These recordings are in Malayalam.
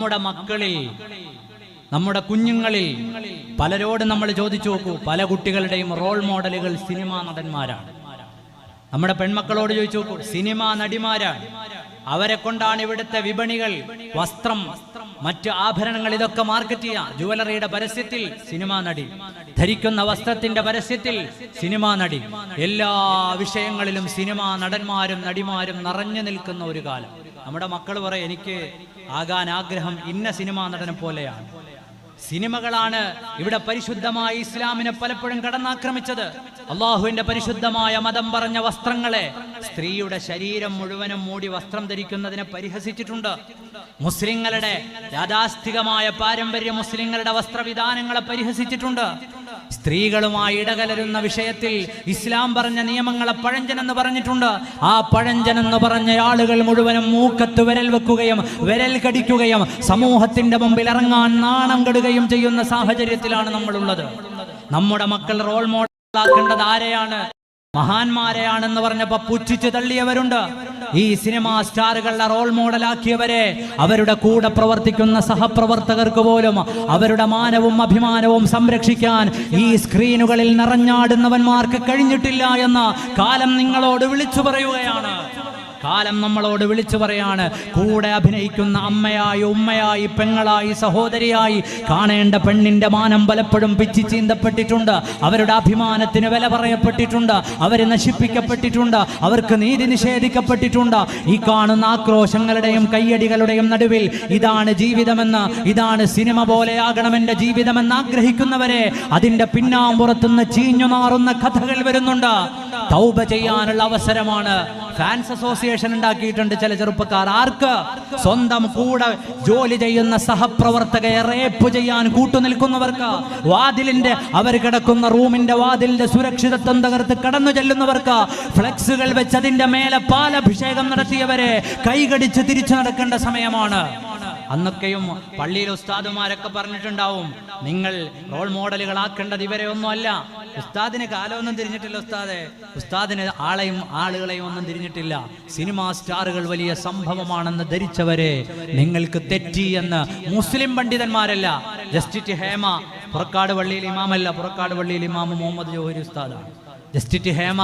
നമ്മുടെ മക്കളിൽ, നമ്മുടെ കുഞ്ഞുങ്ങളിൽ പലരോടും നമ്മൾ ചോദിച്ചു നോക്കൂ. പല കുട്ടികളുടെയും റോൾ മോഡലുകൾ സിനിമാ നടന്മാരാണ്. നമ്മുടെ പെൺമക്കളോട് ചോദിച്ചു നോക്കൂ, സിനിമാ നടിമാരാണ്. അവരെ കൊണ്ടാണ് ഇവിടുത്തെ വിപണികൾ, വസ്ത്രം, മറ്റ് ആഭരണങ്ങൾ ഇതൊക്കെ മാർക്കറ്റ് ചെയ്യാം. ജുവലറിയുടെ പരസ്യത്തിൽ സിനിമാ നടി, ധരിക്കുന്ന വസ്ത്രത്തിന്റെ പരസ്യത്തിൽ സിനിമാ നടി, എല്ലാ വിഷയങ്ങളിലും സിനിമാ നടന്മാരും നടിമാരും നിറഞ്ഞു നിൽക്കുന്ന ഒരു കാലം. നമ്മുടെ മക്കൾ പറയും, എനിക്ക് ആകാൻ ആഗ്രഹം ഇന്ന സിനിമാ നടനെ പോലെയാണ്. സിനിമകളാണ് ഇവിടെ പരിശുദ്ധമായ ഇസ്ലാമിനെ പലപ്പോഴും കടന്നാക്രമിച്ചത്. അള്ളാഹുവിന്റെ പരിശുദ്ധമായ മതം പറഞ്ഞ വസ്ത്രങ്ങളെ, സ്ത്രീയുടെ ശരീരം മുഴുവനും മൂടി വസ്ത്രം ധരിക്കുന്നതിനെ പരിഹസിച്ചിട്ടുണ്ട്. മുസ്ലിങ്ങളുടെ യാഥാസ്ഥികമായ പാരമ്പര്യ മുസ്ലിങ്ങളുടെ വസ്ത്രവിധാനങ്ങളെ പരിഹസിച്ചിട്ടുണ്ട്. സ്ത്രീകളുമായി ഇടകലരുന്ന വിഷയത്തിൽ ഇസ്ലാം പറഞ്ഞ നിയമങ്ങളെ പഴഞ്ചനെന്ന് പറഞ്ഞിട്ടുണ്ട്. ആ പഴഞ്ചനെന്ന് പറഞ്ഞ ആളുകൾ മുഴുവനും മൂക്കത്ത് വിരൽ വെക്കുകയും വിരൽ കടിക്കുകയും സമൂഹത്തിന്റെ മുമ്പിൽ ഇറങ്ങാൻ നാണം കെടുകയും ചെയ്യുന്ന സാഹചര്യത്തിലാണ് നമ്മളുള്ളത്. നമ്മുടെ മക്കൾ റോൾ മോഡലാക്കേണ്ടത് ആരെയാണ്? മഹാന്മാരെയാണെന്ന് പറഞ്ഞപ്പോ പുച്ഛിച്ചു തള്ളിയവരുണ്ട്. ഈ സിനിമാ സ്റ്റാറുകളുടെ റോൾ മോഡലാക്കിയവരെ അവരുടെ കൂടെ പ്രവർത്തിക്കുന്ന സഹപ്രവർത്തകർക്ക് പോലും അവരുടെ മാനവും അഭിമാനവും സംരക്ഷിക്കാൻ ഈ സ്ക്രീനുകളിൽ നിറഞ്ഞാടുന്നവന്മാർക്ക് കഴിഞ്ഞിട്ടില്ല എന്ന കാലം നിങ്ങളോട് വിളിച്ചു പറയുകയാണ്. കാലം നമ്മളോട് വിളിച്ചു പറയാണ്. കൂടെ അഭിനയിക്കുന്ന അമ്മയായി, ഉമ്മയായി, പെങ്ങളായി, സഹോദരിയായി കാണേണ്ട പെണ്ണിന്റെ മാനം പലപ്പോഴും പിച്ചി ചീന്തപ്പെട്ടിട്ടുണ്ട്. അവരുടെ അഭിമാനത്തിന് വില പറയപ്പെട്ടിട്ടുണ്ട്. അവരെ നശിപ്പിക്കപ്പെട്ടിട്ടുണ്ട്. അവർക്ക് നീതി നിഷേധിക്കപ്പെട്ടിട്ടുണ്ട്. ഈ കാണുന്ന ആക്രോശങ്ങളുടെയും കയ്യടികളുടെയും നടുവിൽ ഇതാണ് ജീവിതമെന്ന്, ഇതാണ് സിനിമ പോലെയാകണം എന്റെ ജീവിതമെന്ന് ആഗ്രഹിക്കുന്നവരെ അതിന്റെ പിന്നാമ്പുറത്തുനിന്ന് ചീഞ്ഞു മാറുന്ന കഥകൾ വരുന്നുണ്ട്. തൗബ ചെയ്യാനുള്ള അവസരമാണ്. ഫാൻസ് അസോസിയേഷൻ ഉണ്ടാക്കിയിട്ടുണ്ട് ചില ചെറുപ്പക്കാർ. ആർക്ക്? സ്വന്തം കൂടെ ജോലി ചെയ്യുന്ന സഹപ്രവർത്തകയെ റേപ്പ് ചെയ്യാൻ കൂട്ടുനിൽക്കുന്നവർക്ക്, വാതിലിന്റെ, അവർ കിടക്കുന്ന റൂമിന്റെ വാതിലിന്റെ സുരക്ഷിതത്വം തകർത്ത് കടന്നു ചെല്ലുന്നവർക്ക്, ഫ്ലെക്സുകൾ വെച്ച് അതിന്റെ മേലെ പാലഭിഷേകം നടത്തിയവരെ കൈകടിച്ച് തിരിച്ചു നടക്കേണ്ട സമയമാണ്. അന്നൊക്കെയും പള്ളിയിൽ ഉസ്താദുമാരൊക്കെ പറഞ്ഞിട്ടുണ്ടാവും, നിങ്ങൾ റോൾ മോഡലുകളാക്കേണ്ടത് ഇവരെ ഒന്നുമല്ല. ഉസ്താദിന് കാലമൊന്നും തിരിഞ്ഞിട്ടില്ല. ഉസ്താദിന് ആളുകളെയും ഒന്നും തിരിഞ്ഞിട്ടില്ല. സിനിമാ സ്റ്റാറുകൾ വലിയ സംഭവമാണെന്ന് ധരിച്ചവരെ നിങ്ങൾക്ക് തെറ്റി എന്ന് മുസ്ലിം പണ്ഡിതന്മാരല്ല. ജസ്റ്റിസ് ഹേമ പുറക്കാട് പള്ളിയിൽ ഇമാമല്ല, പുറക്കാട് പള്ളിയിൽ ഇമാം മുഹമ്മദ് ജോഹരി ഉസ്താദാണ്. ജസ്റ്റിസ് ഹേമ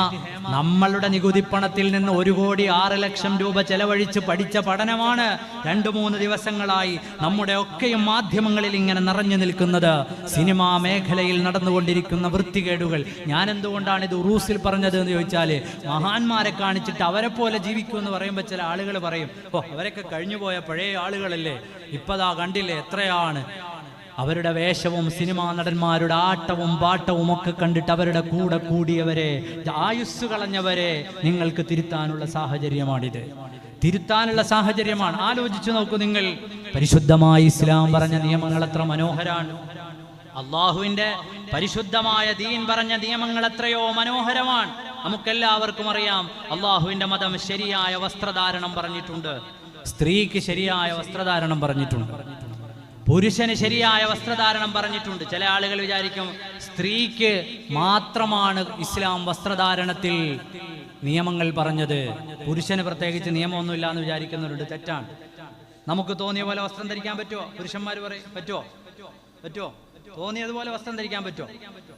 നമ്മളുടെ നികുതി പണത്തിൽ നിന്ന് 1,06,00,000 രൂപ ചെലവഴിച്ച് പഠിച്ച പഠനമാണ് 2-3 ദിവസങ്ങളായി നമ്മുടെ ഒക്കെയും മാധ്യമങ്ങളിൽ ഇങ്ങനെ നിറഞ്ഞു നിൽക്കുന്നത്. സിനിമാ മേഖലയിൽ നടന്നുകൊണ്ടിരിക്കുന്ന വൃത്തികേടുകൾ. ഞാൻ എന്തുകൊണ്ടാണ് ഇത് ഉറൂസിൽ പറഞ്ഞത് എന്ന് ചോദിച്ചാൽ, മഹാന്മാരെ കാണിച്ചിട്ട് അവരെ പോലെ ജീവിക്കുമെന്ന് പറയുമ്പോൾ ചില ആളുകൾ പറയും, ഓ അവരൊക്കെ കഴിഞ്ഞുപോയ പഴയ ആളുകളല്ലേ, ഇപ്പതാ കണ്ടില്ലേ എത്രയാണ്. അവരുടെ വേഷവും സിനിമാ നടന്മാരുടെ ആട്ടവും പാട്ടവും ഒക്കെ കണ്ടിട്ട് അവരുടെ കൂടെ കൂടിയവരെ, ആയുസ് കളഞ്ഞവരെ നിങ്ങൾക്ക് തിരുത്താനുള്ള സാഹചര്യമാണിത്. തിരുത്താനുള്ള സാഹചര്യമാണ്. ആലോചിച്ചു നോക്കൂ നിങ്ങൾ. പരിശുദ്ധമായ ഇസ്ലാം പറഞ്ഞ നിയമങ്ങൾ എത്ര മനോഹരാണ്. അള്ളാഹുവിന്റെ പരിശുദ്ധമായ ദീൻ പറഞ്ഞ നിയമങ്ങൾ എത്രയോ മനോഹരമാണ്. നമുക്കെല്ലാവർക്കും അറിയാം, അള്ളാഹുവിന്റെ മതം ശരിയായ വസ്ത്രധാരണം പറഞ്ഞിട്ടുണ്ട്. സ്ത്രീക്ക് ശരിയായ വസ്ത്രധാരണം പറഞ്ഞിട്ടുണ്ട്. പുരുഷന് ശരിയായ വസ്ത്രധാരണം പറഞ്ഞിട്ടുണ്ട്. ചില ആളുകൾ വിചാരിക്കും സ്ത്രീക്ക് മാത്രമാണ് ഇസ്ലാം വസ്ത്രധാരണത്തിൽ നിയമങ്ങൾ പറഞ്ഞത്, പുരുഷന് പ്രത്യേകിച്ച് നിയമമൊന്നുമില്ല എന്ന് വിചാരിക്കുന്നവരുണ്ട്. തെറ്റാണ്. നമുക്ക് തോന്നിയ പോലെ വസ്ത്രം ധരിക്കാൻ പറ്റുമോ? പുരുഷന്മാർ പറയും പറ്റുമോ? തോന്നിയതുപോലെ വസ്ത്രം ധരിക്കാൻ പറ്റുമോ?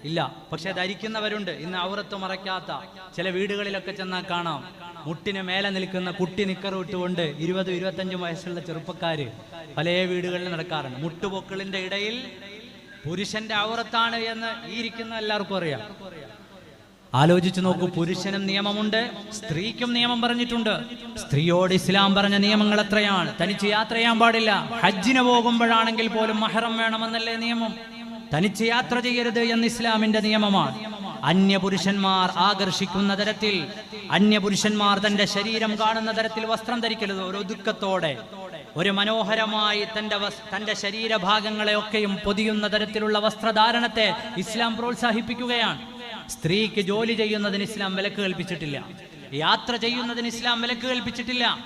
ഇല്ല. പക്ഷെ ധരിക്കുന്നവരുണ്ട്. ഇന്ന് ഔറത്ത് മറയ്ക്കാത്ത ചില വീടുകളിലൊക്കെ ചെന്നാൽ കാണാം, മുട്ടിന് മേലെ നിൽക്കുന്ന കുട്ടി നിക്കർ ഇട്ടുകൊണ്ട് 20-25 വയസ്സുള്ള ചെറുപ്പക്കാര് പല വീടുകളിൽ നടക്കാറുണ്ട്. മുട്ടുപൊക്കളിന്റെ ഇടയിൽ പുരുഷന്റെ ഔറത്താണ് എന്ന് ഈ ഇരിക്കുന്ന എല്ലാവർക്കും അറിയാം. ആലോചിച്ചു നോക്കൂ. പുരുഷനും നിയമമുണ്ട്, സ്ത്രീക്കും നിയമം പറഞ്ഞിട്ടുണ്ട്. സ്ത്രീയോട് ഇസ്ലാം പറഞ്ഞ നിയമങ്ങൾ എത്രയാണ്. തനിച്ച് യാത്ര ചെയ്യാൻ പാടില്ല. ഹജ്ജിന് പോകുമ്പോഴാണെങ്കിൽ പോലും മഹ്റം വേണമെന്നല്ലേ നിയമം. തനിച്ച് യാത്ര ചെയ്യരുത് എന്ന് ഇസ്ലാമിന്റെ നിയമമാണ്. അന്യപുരുഷന്മാർ ആകർഷിക്കുന്ന തരത്തിൽ, അന്യപുരുഷന്മാർ തന്റെ ശരീരം കാണുന്ന തരത്തിൽ വസ്ത്രം ധരിക്കരുത്. ഒരു ഒതുക്കത്തോടെ, ഒരു മനോഹരമായി തന്റെ ശരീരഭാഗങ്ങളെ ഒക്കെയും പൊതിയുന്ന തരത്തിലുള്ള വസ്ത്രധാരണത്തെ ഇസ്ലാം പ്രോത്സാഹിപ്പിക്കുകയാണ്. സ്ത്രീക്ക് ജോലി ചെയ്യുന്നതിന് ഇസ്ലാം വിലക്ക് കൽപ്പിച്ചിട്ടില്ല. യാത്ര ചെയ്യുന്നതിന് ഇസ്ലാം വിലക്ക് കൽപ്പിച്ചിട്ടില്ല.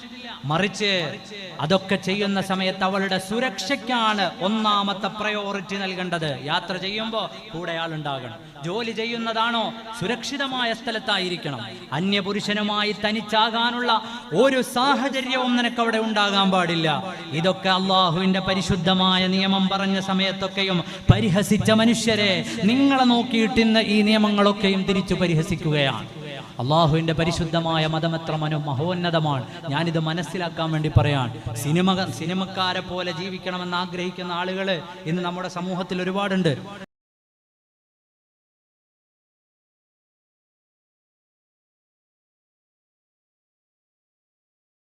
മറിച്ച് അതൊക്കെ ചെയ്യുന്ന സമയത്ത് അവളുടെ സുരക്ഷയ്ക്കാണ് ഒന്നാമത്തെ പ്രയോറിറ്റി നൽകേണ്ടത്. യാത്ര ചെയ്യുമ്പോൾ കൂടെ ആളുണ്ടാകണം. ജോലി ചെയ്യുന്നതാണോ സുരക്ഷിതമായ സ്ഥലത്തായിരിക്കണം. അന്യപുരുഷനുമായി തനിച്ചാകാനുള്ള ഒരു സാഹചര്യവും നിനക്കവിടെ ഉണ്ടാകാൻ പാടില്ല. ഇതൊക്കെ അള്ളാഹുവിന്റെ പരിശുദ്ധമായ നിയമം പറഞ്ഞ സമയത്തൊക്കെയും പരിഹസിച്ച മനുഷ്യരെ നിങ്ങളെ നോക്കിയിട്ട് ഇന്ന് ഈ നിയമങ്ങളൊക്കെയും തിരിച്ചു പരിഹസിക്കുകയാണ്. അള്ളാഹുവിന്റെ പരിശുദ്ധമായ മതം എത്ര മഹോന്നതമാണ്. ഞാനിത് മനസ്സിലാക്കാൻ വേണ്ടി പറയാൻ. സിനിമക്കാരെ പോലെ ജീവിക്കണമെന്ന് ആഗ്രഹിക്കുന്ന ആളുകൾ ഇന്ന് നമ്മുടെ സമൂഹത്തിൽ ഒരുപാടുണ്ട്.